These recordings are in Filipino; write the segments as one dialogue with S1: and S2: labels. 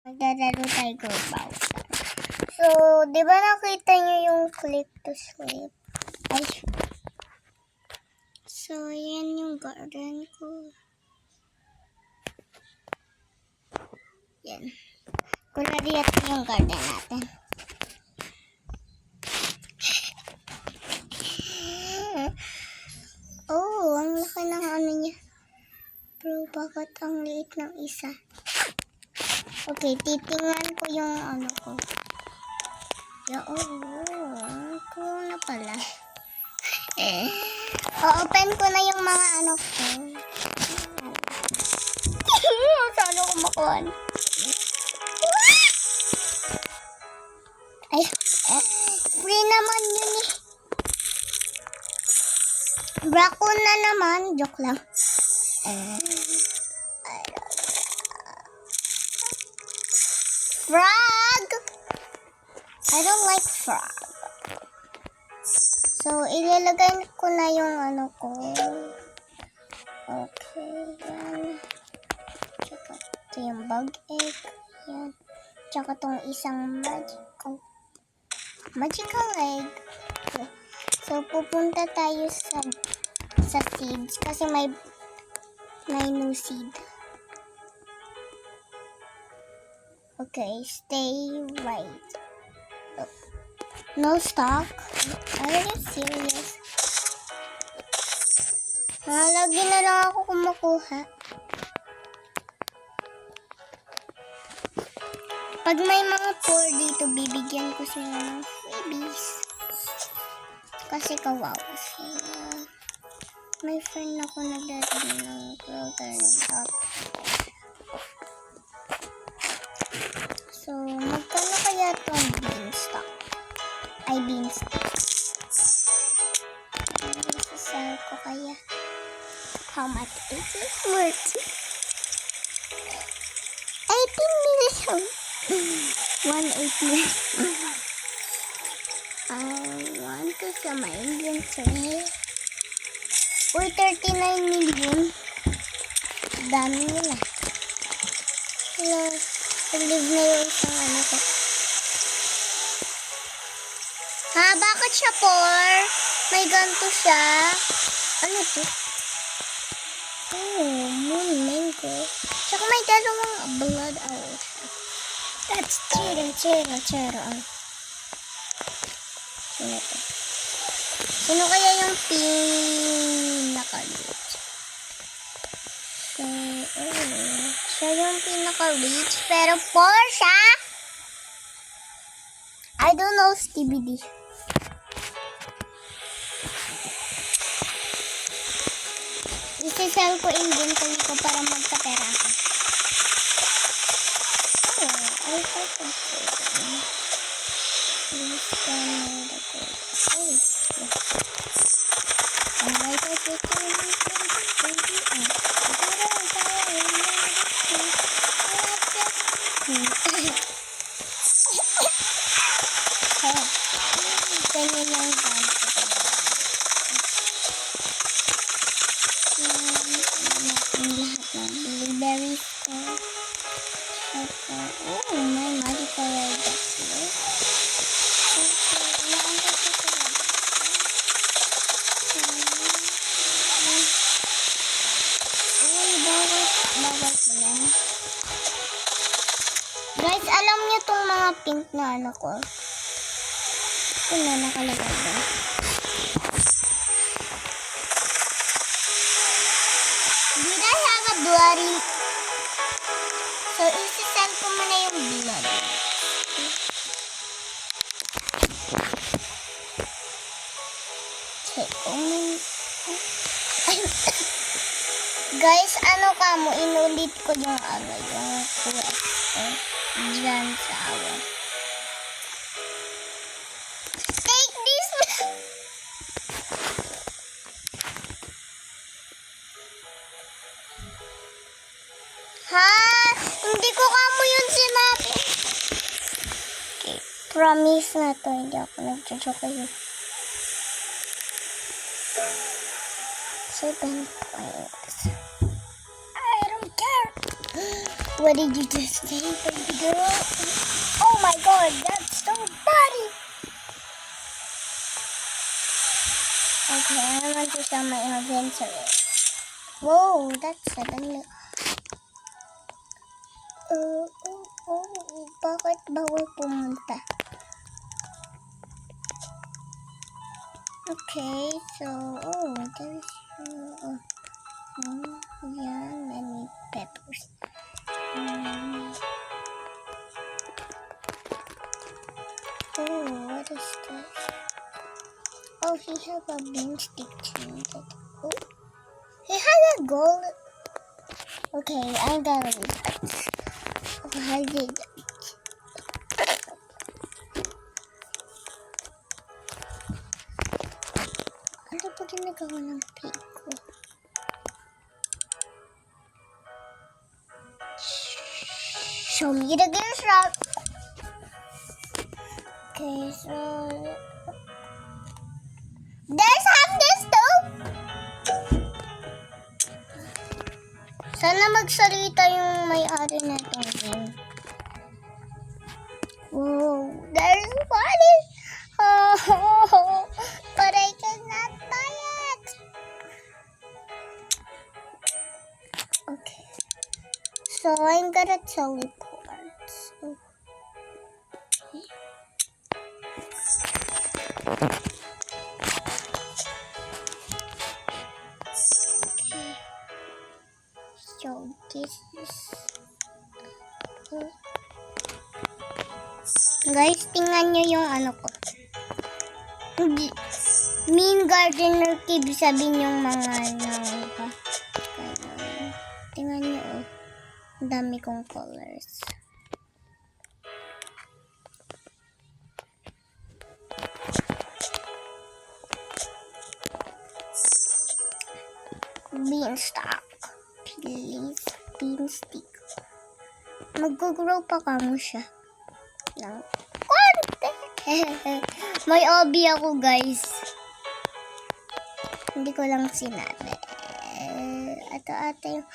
S1: Maglalaro tayo Go Bowser. So, di ba nakita niyo yung click to sleep? Ay. So, yan yung garden ko. Yan. Kunwari ito yung garden natin. Oh, ang laki ng ano niya. Bro, bakit ang liit ng isa? Okay, titingnan ko yung ano ko. Cool na pala. O-open ko na yung mga ano ko. Saan ako makuha? Ay, free naman yun eh. Raccoon na naman. Joke lang. Frog! I don't like frog. So, ilalagay ko na yung ano ko. Okay, yan. Tsaka ito yung bug egg. Yan. Tsaka itong isang magical egg. So, pupunta tayo sa seeds kasi may new seed. Okay, stay right. No stock? Are you serious? Lagi na lang ako kumukuha. Pag may mga poor dito, bibigyan ko sila ng freebies. Kasi kawawa sila. May friend ako nagdadala ng programming top. So, magkano kaya itong beanstalk? Ay, beanstalk. Sasell ko kaya. How much is it worth? 18 million. 1.8 million. I want to sa my inventory. Uy, 39 million. Dami nila. Hello. Pag-live na yung isang ano ko. Ha? Bakit siya poor? May ganito siya. Ano to? Oh, moon mango. Tsaka may dalawang blood owl siya. That's chero. Sino to? Sino kaya yung pinaka-rich? Siya yung pinaka-rich, pero poor siya. I don't know, Stevie D. Isisell ko inventory ko para magkapera ako. I thought of it. Please tell me the code. And like I said, ganyan lang ba? Blueberries ko. Oh, my magical egg. Bawat mo yan. Guys, alam niyo tong mga pink na ano ko. Ito na nakalagay ba? Did I have a bloody? So, isi-send ko muna yung blood. Guys, ano ka mo? Inulit ko yung ano, yung quest ko. Diyan sa awa. Take this! Ha? Hindi ko kamo yun sinabi. Okay, promise na to. Hindi ako nagjojoke yun. 7 points. I don't care. What did you just say, baby? girl. Oh my god, that's so funny. Okay, I want to show my inventory. Whoa, that's suddenly... bakit bawal pumunta? Okay, so, there's, yeah, many peppers. What is this? Oh, he have a broomstick too. Oh, he has a gold. Okay, I gotta use that. Oh, I did that. Ano pa ginagawa ng pig ko? Show me the gear shop. Okay, so there's half this too. Sana magsalita yung may-ari na itong game. Whoa, there's money. Oh, but I cannot buy it. Okay, so I'm gonna teleport. So, so this is guys, tingnan nyo yung ano ko. Mean Gardener Cave, sabihin yung mga tingnan nyo, ang dami kong colors. Beanstalk. Please, beanstalk. Mag-grow pa kamo siya. Ng konti. May hobby ako, guys. Hindi ko lang sinabi. Ito yung...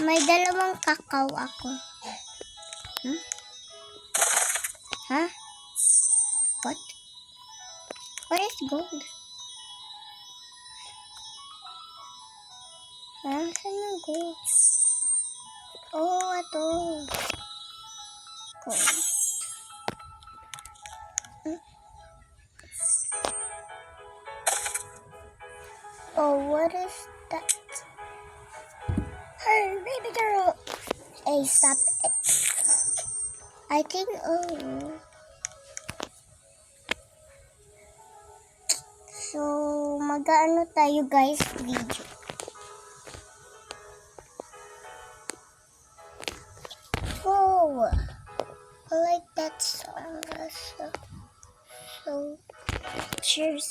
S1: May dalawang kakao ako. Huh? What? What is gold? Saan yung gold? Oh, ito. Gold. Oh, what is that? Hey, baby girl! Hey, stop it. I think, so, mag-ano tayo, guys, video. Oh, I like that song. So, cheers.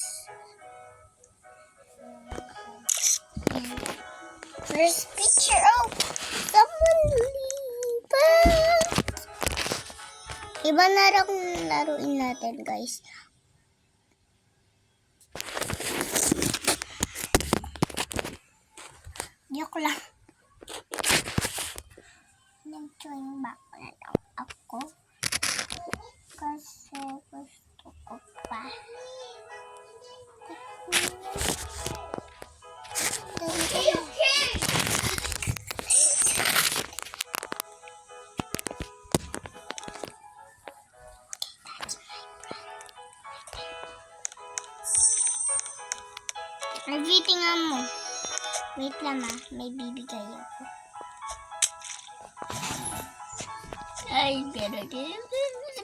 S1: First picture. Oh, someone leave. Iba na lang laruin natin, guys. Joke lang. Nag-join back na lang ako. Kasi gusto ko pa. Everything mo. Wait lang may bibigay ako. I better get this.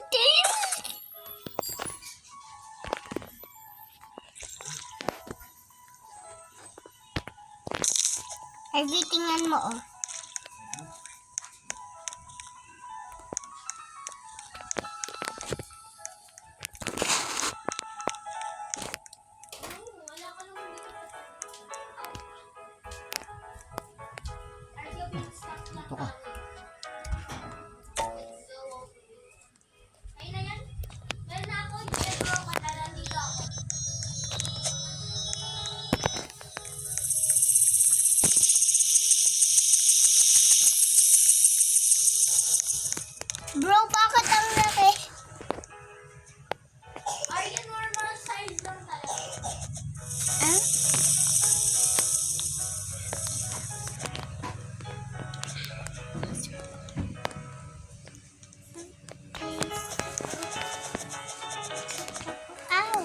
S1: Everything mo,
S2: Ito ka.
S1: Bro, bakit ang laki?
S2: Are you normal size lang talaga?
S1: Ah? Ow!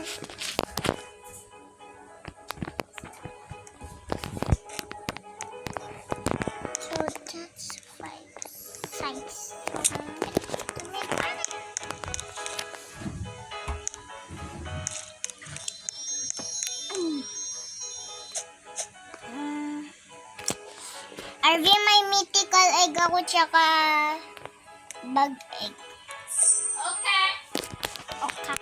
S1: So that's 5 size. RV, may mythical egg ako tsaka bug egg.
S2: Okay.
S1: Okay.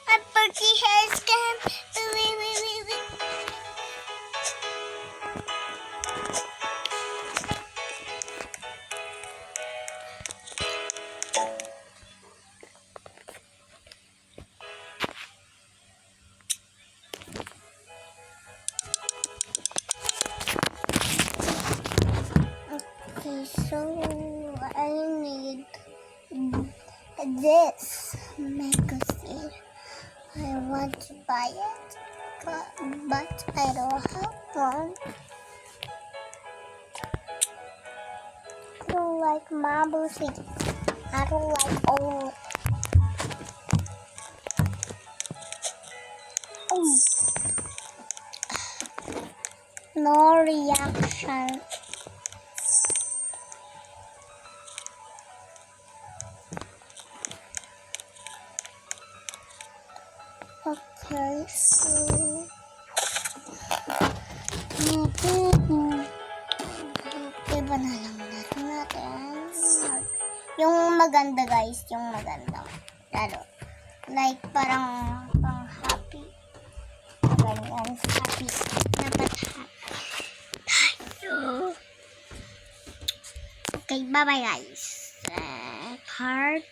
S1: A perky hair scam. Wait. Okay, so I need this magazine. I want to buy it, but I don't have one. I don't like marble city. I don't like old. Oh. No reaction. Okay, so iba na lang natin. Yung maganda guys, yung maganda. Lalo. Like parang pang happy. Ganyan, happy. Dapat happy. Okay, bye-bye guys. Part